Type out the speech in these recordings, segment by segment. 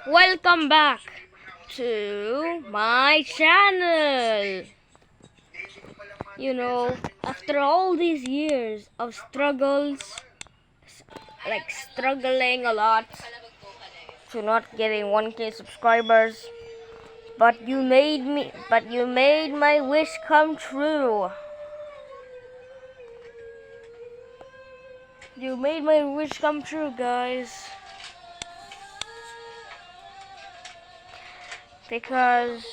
Welcome back to my channel. After all these years of struggles, like struggling a lot to not getting 1K subscribers, but you made my wish come true. You made my wish come true, guys. Because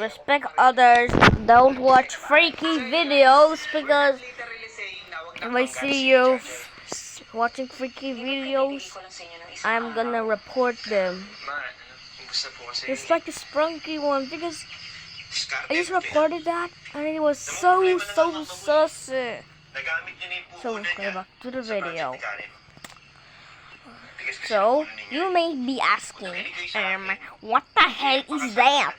respect others, don't watch freaky videos, because if I see you watching freaky videos, I'm gonna report them. Just like the Sprunky one, because I just reported that and it was so sus. So let's go back to the video. So, you may be asking, what the hell is that?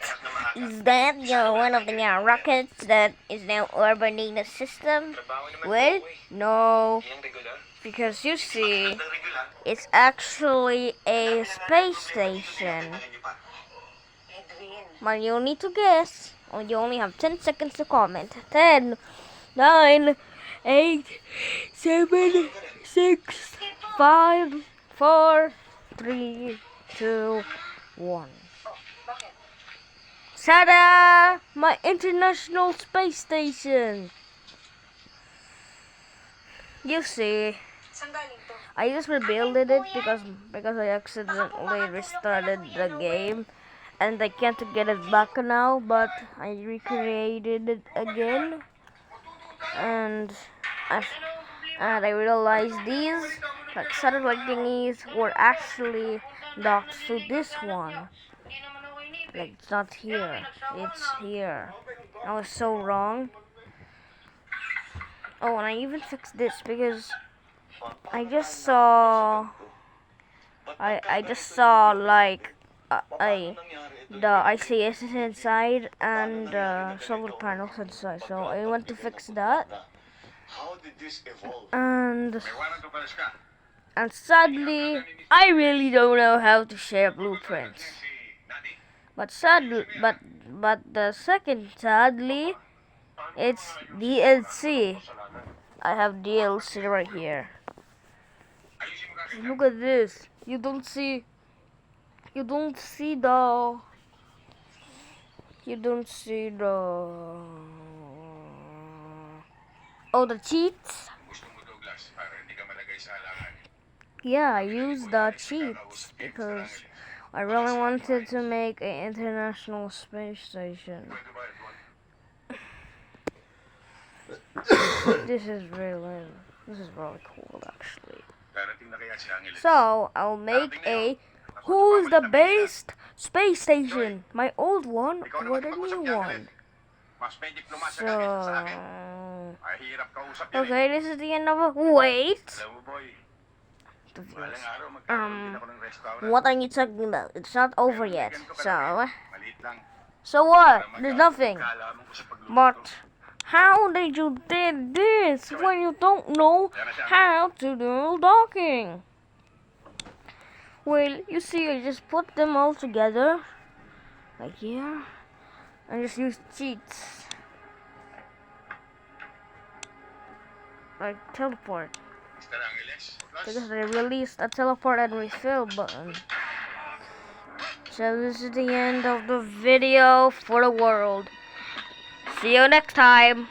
Is that one of the rockets that is now orbiting the system? Well, no, because you see, it's actually a space station. But you need to guess, or you only have 10 seconds to comment. 10, 9, 8, 7, 6, 5, 4, 3, 2, 1. Ta-da! My International Space Station! You see, I just rebuilt it because I accidentally restarted the game and I can't get it back now, but I recreated it again, and I realized these satellite thingies were actually docked to this one. Like, it's not here, it's here. I was so wrong. Oh, and I even fixed this because I just saw like the ICS inside and solar panels inside, so I want to fix that. And sadly, I really don't know how to share blueprints. But the second, sadly, it's DLC. I have DLC right here. Look at this. You don't see the the cheats. Yeah, I used the cheats because I really wanted to make an international space station. This is really cool, actually. So I'll make a who's the best space station? My old one or the new one? So okay, this is the end of it. Wait. What are you talking about? It's not over yet. So what? There's nothing. But how did you did this when you don't know how to do docking? Well, you see, I just put them all together, like here, and just use cheats, like teleport. Because I released a teleport and refill button. So this is the end of the video for the world. See you next time.